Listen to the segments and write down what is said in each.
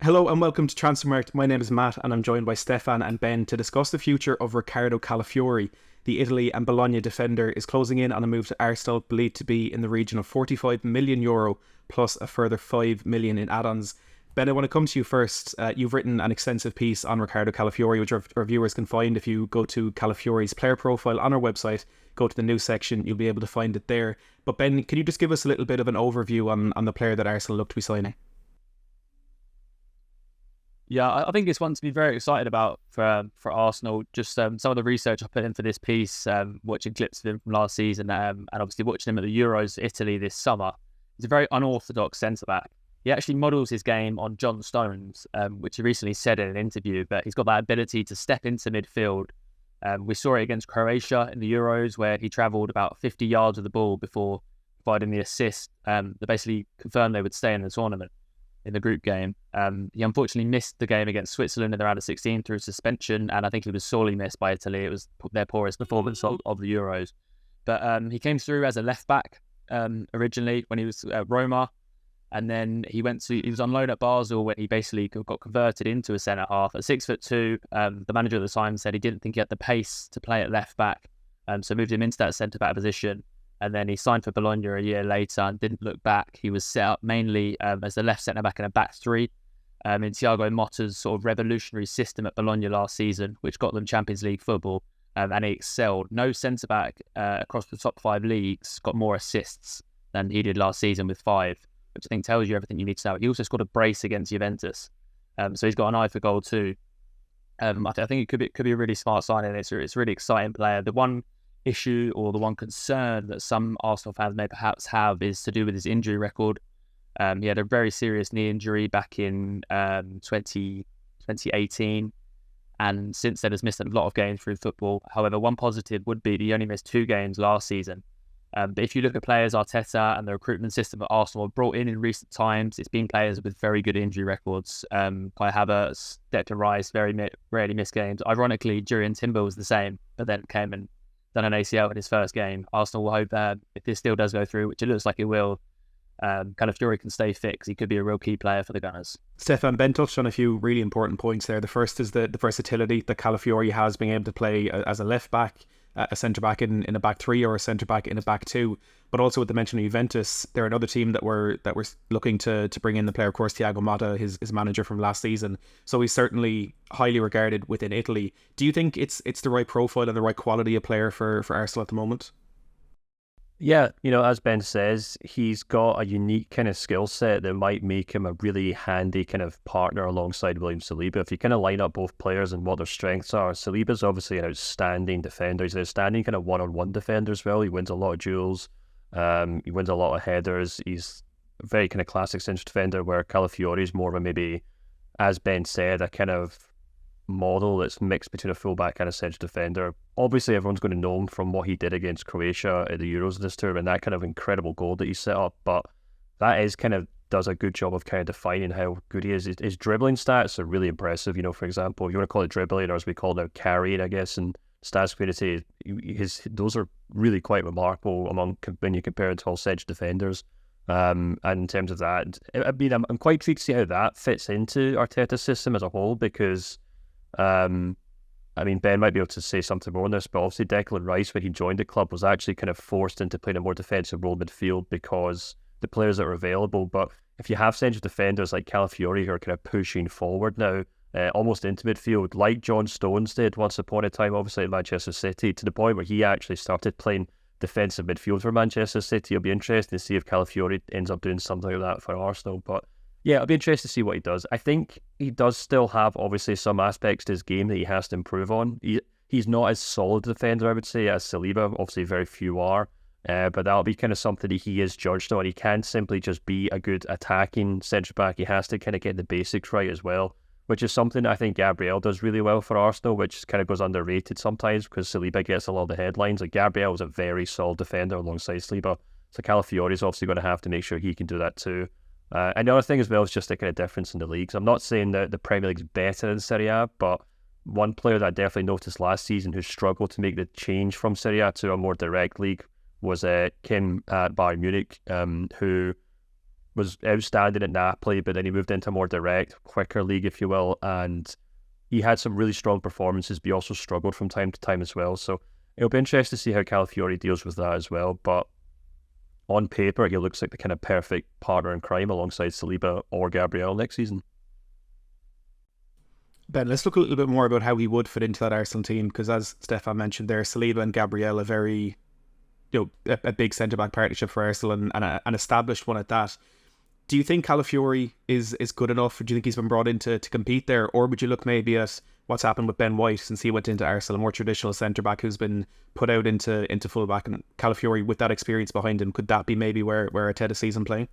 Hello and welcome to Transfermarkt. My name is Matt and I'm joined by Stefan and Ben to discuss the future of Riccardo Calafiori. The Italy and Bologna defender is closing in on a move to Arsenal, believed to be in the region of €45 million plus a further 5 million in add-ons. Ben, I want to come to you first. You've written an extensive piece on Riccardo Calafiori, which our viewers can find if you go to Calafiori's player profile on our website, go to the news section, you'll be able to find it there. But Ben, can you just give us a little bit of an overview on the player that Arsenal look to be signing? Yeah, I think it's one to be very excited about for Arsenal. Just some of the research I put in for this piece, watching clips of him from last season, and obviously watching him at the Euros Italy this summer. He's a very unorthodox centre-back. He actually models his game on John Stones, which he recently said in an interview, but he's got that ability to step into midfield. We saw it against Croatia in the Euros, where he travelled about 50 yards with the ball before providing the assist that basically confirmed they would stay in the tournament in the group game. He unfortunately missed the game against Switzerland in the round of 16 through suspension, and I think he was sorely missed by Italy. It was their poorest performance of the Euros. But he came through as a left-back originally when he was at Roma, and then he was on loan at Basel when he basically got converted into a centre-half. At 6'2", the manager at the time said he didn't think he had the pace to play at left-back, so moved him into that centre-back position. And then he signed for Bologna a year later and didn't look back. He was set up mainly as the left centre-back in a back three in Thiago Motta's sort of revolutionary system at Bologna last season, which got them Champions League football, and he excelled. No centre-back across the top 5 leagues got more assists than he did last season with 5, which I think tells you everything you need to know. He also scored a brace against Juventus, so he's got an eye for goal too. I think it could be a really smart signing. It's a really exciting player. The one issue or the one concern that some Arsenal fans may perhaps have is to do with his injury record. He had a very serious knee injury back in 2018, and since then has missed a lot of games through football. However, one positive would be that he only missed 2 games last season. But if you look at players Arteta and the recruitment system that Arsenal have brought in recent times, it's been players with very good injury records. Kai Havertz, Declan Rice, very rarely missed games. Ironically, Jurriën Timber was the same, but then came and done an ACL in his first game. Arsenal will hope that if this deal does go through, which it looks like it will, Calafiori can stay fit because he could be a real key player for the Gunners. Stefan, Ben touched on a few really important points there. The first is the versatility that Calafiori has, being able to play as a left back, a centre back in a back three, or a centre back in a back two. But also with the mention of Juventus, they're another team that were looking to bring in the player, of course, Thiago Motta, his manager from last season. So he's certainly highly regarded within Italy. Do you think it's the right profile and the right quality of player for Arsenal at the moment? Yeah, as Ben says, he's got a unique kind of skill set that might make him a really handy kind of partner alongside William Saliba. If you kind of line up both players and what their strengths are, Saliba's obviously an outstanding defender. He's an outstanding kind of one-on-one defender as well. He wins a lot of duels. He wins a lot of headers. He's a very kind of classic central defender, where Calafiori is more of a, maybe, as Ben said, a kind of model that's mixed between a fullback and a central defender. Obviously, everyone's going to know him from what he did against Croatia at the Euros this tour, and that kind of incredible goal that he set up. But that is kind of does a good job of kind of defining how good he is. His dribbling stats are really impressive. For example, if you want to call it dribbling, or as we call it now, carrying, I guess, and stats community, those are really quite remarkable when you compare it to all central defenders. And in terms of that, I mean, I'm quite intrigued to see how that fits into Arteta's system as a whole, because I mean, Ben might be able to say something more on this, but obviously Declan Rice, when he joined the club, was actually kind of forced into playing a more defensive role midfield because the players that are available. But if you have central defenders like Calafiori who are kind of pushing forward now, almost into midfield, like John Stones did once upon a time, obviously at Manchester City, to the point where he actually started playing defensive midfield for Manchester City. It'll be interesting to see if Calafiori ends up doing something like that for Arsenal. But yeah, it'll be interesting to see what he does. I think he does still have, obviously, some aspects to his game that he has to improve on. He's not as solid a defender, I would say, as Saliba. Obviously, very few are. But that'll be kind of something that he is judged on. He can't simply just be a good attacking centre-back. He has to kind of get the basics right as well, which is something I think Gabriel does really well for Arsenal, which kind of goes underrated sometimes because Saliba gets a lot of the headlines. Like, Gabriel is a very solid defender alongside Saliba. So Calafiori is obviously going to have to make sure he can do that too. And the other thing as well is just the kind of difference in the leagues. I'm not saying that the Premier League's better than Serie A, but one player that I definitely noticed last season who struggled to make the change from Serie A to a more direct league was Kim at Bayern Munich, who was outstanding at Napoli, but then he moved into a more direct, quicker league, if you will, and he had some really strong performances, but he also struggled from time to time as well. So it'll be interesting to see how Calafiori deals with that as well. But on paper, he looks like the kind of perfect partner in crime alongside Saliba or Gabriel next season. Ben, let's look a little bit more about how he would fit into that Arsenal team, because as Stefan mentioned there, Saliba and Gabriel, a very, a big centre-back partnership for Arsenal, and an established one at that. Do you think Calafiori is good enough, or do you think he's been brought in to compete there? Or would you look maybe at what's happened with Ben White since he went into Arsenal, a more traditional centre-back who's been put out into full-back, and Calafiori with that experience behind him, could that be maybe where Arteta sees him playing?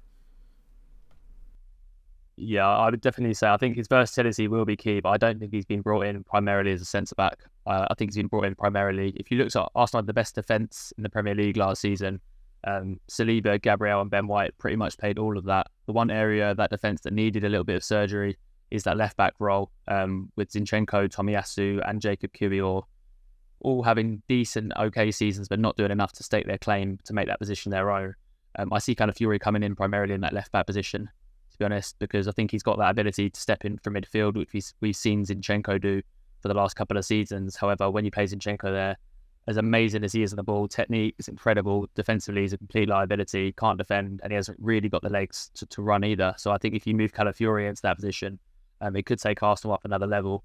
Yeah, I would definitely say I think his versatility will be key, but I don't think he's been brought in primarily as a centre-back. I think he's been brought in primarily, if you look at Arsenal had the best defence in the Premier League last season. Saliba, Gabriel and Ben White pretty much played all of that. The one area of that defence that needed a little bit of surgery is that left-back role, with Zinchenko, Tomiyasu and Jacob Kiwior all having decent, okay seasons, but not doing enough to stake their claim to make that position their own. I see Calafiori coming in primarily in that left-back position, to be honest, because I think he's got that ability to step in from midfield, which we've seen Zinchenko do for the last couple of seasons. However, when you play Zinchenko there, as amazing as he is on the ball, technique is incredible. Defensively, he's a complete liability, can't defend, and he hasn't really got the legs to run either. So I think if you move Calafiori into that position, it could take Arsenal up another level.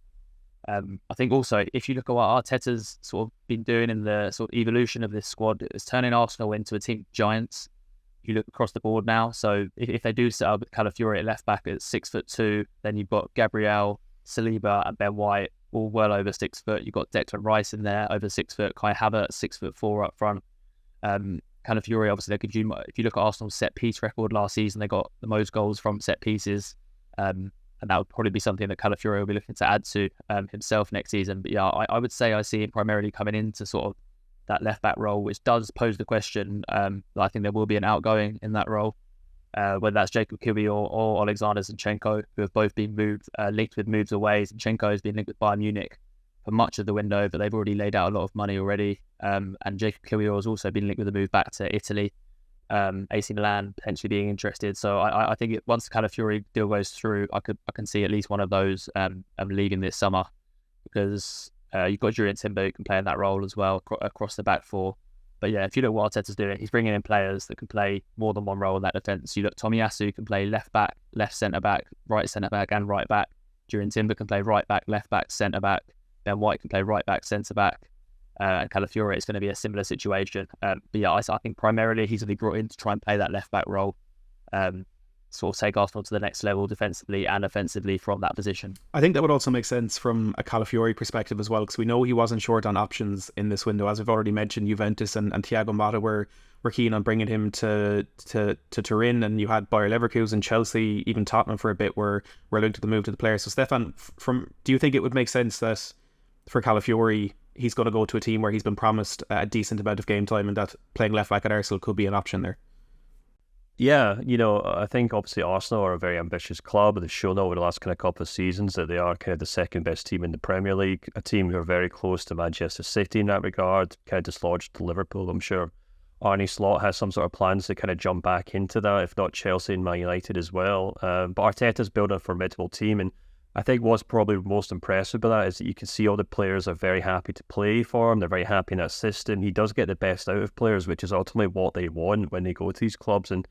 I think also, if you look at what Arteta's sort of been doing in the sort of evolution of this squad, it's turning Arsenal into a team of giants. You look across the board now. So if they do set up Calafiori at left back at 6'2", then you've got Gabriel, Saliba, and Ben White all well over 6 foot. You've got Declan Rice in there over 6 foot. Kai Havertz 6'4" up front. Calafiori, obviously, they could do. If you look at Arsenal's set piece record last season, they got the most goals from set pieces, and that would probably be something that Calafiori will be looking to add to himself next season. But yeah, I would say I see him primarily coming into sort of that left back role, which does pose the question. I think there will be an outgoing in that role, whether that's Jacob Kiwior or Alexander Zinchenko, who have both been linked with moves away. Zinchenko has been linked with Bayern Munich for much of the window, but they've already laid out a lot of money already. And Jacob Kiwior has also been linked with a move back to Italy. AC Milan potentially being interested. So I think once the Calafiori deal goes through, I can see at least one of those leaving this summer, because you've got Julian Timber who can play in that role as well across the back four. But yeah, if you look what Arteta's doing, he's bringing in players that can play more than one role in that defence. You look, Tomiyasu who can play left back, left centre back, right centre back, and right back. Julian Timber can play right back, left back, centre back. Ben White can play right back, centre back. And Calafiori, it's going to be a similar situation. But yeah, I think primarily he's going to be brought in to try and play that left back role, sort of take Arsenal to the next level defensively and offensively from that position. I think that would also make sense from a Calafiori perspective as well, because we know he wasn't short on options in this window. As we've already mentioned, Juventus and Thiago Motta were keen on bringing him to Turin, and you had Bayer Leverkusen, Chelsea, even Tottenham for a bit were linked to the move to the player. So Stefan, do you think it would make sense that for Calafiori he's going to go to a team where he's been promised a decent amount of game time, and that playing left back at Arsenal could be an option there? Yeah, I think obviously Arsenal are a very ambitious club. They've shown over the last kind of couple of seasons that they are kind of the second best team in the Premier League, a team who are very close to Manchester City in that regard, kind of dislodged to Liverpool. I'm sure Arne Slot has some sort of plans to kind of jump back into that, if not Chelsea and Man United as well. But Arteta's building a formidable team, and I think what's probably most impressive about that is that you can see all the players are very happy to play for him. They're very happy in that system. He does get the best out of players, which is ultimately what they want when they go to these clubs. And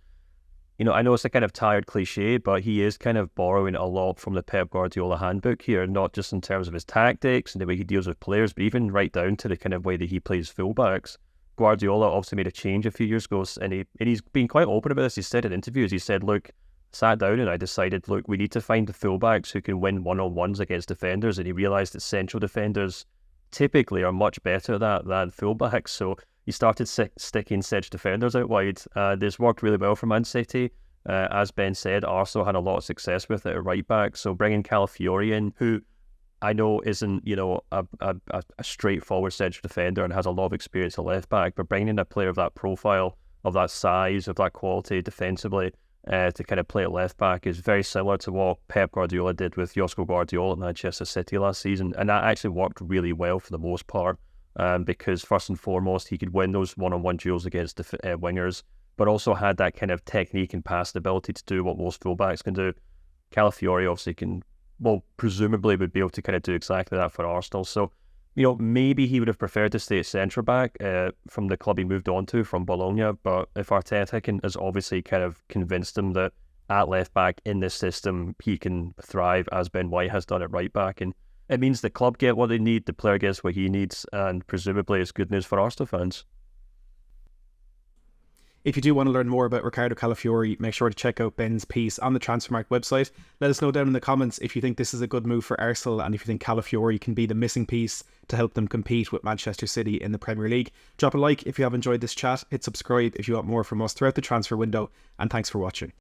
I know it's a kind of tired cliche, but he is kind of borrowing a lot from the Pep Guardiola handbook here, not just in terms of his tactics and the way he deals with players, but even right down to the kind of way that he plays fullbacks. Guardiola obviously made a change a few years ago, and he's been quite open about this. He said in interviews, he said, look, sat down and I decided, look, we need to find the fullbacks who can win one-on-ones against defenders, and he realised that central defenders typically are much better at that than fullbacks. So he started sticking central defenders out wide. This worked really well for Man City. As Ben said, Arsenal had a lot of success with it at right back. So bringing Calafiori in, who I know isn't, a straightforward central defender and has a lot of experience at left back, but bringing in a player of that profile, of that size, of that quality defensively, to kind of play at left back is very similar to what Pep Guardiola did with Josco Guardiola at Manchester City last season. And that actually worked really well for the most part. Because first and foremost, he could win those one-on-one duels against wingers. but also had that kind of technique and passing ability to do what most fullbacks can do. Calafiori obviously can, well, presumably would be able to kind of do exactly that for Arsenal. So, maybe he would have preferred to stay at centre-back from the club he moved on to, from Bologna. But if Arteta has obviously kind of convinced him that at left-back in this system, he can thrive, as Ben White has done at right-back. And it means the club get what they need, the player gets what he needs, and presumably it's good news for Arsenal fans. If you do want to learn more about Riccardo Calafiori, make sure to check out Ben's piece on the Transfermarkt website. Let us know down in the comments if you think this is a good move for Arsenal and if you think Calafiori can be the missing piece to help them compete with Manchester City in the Premier League. Drop a like if you have enjoyed this chat, hit subscribe if you want more from us throughout the transfer window, and thanks for watching.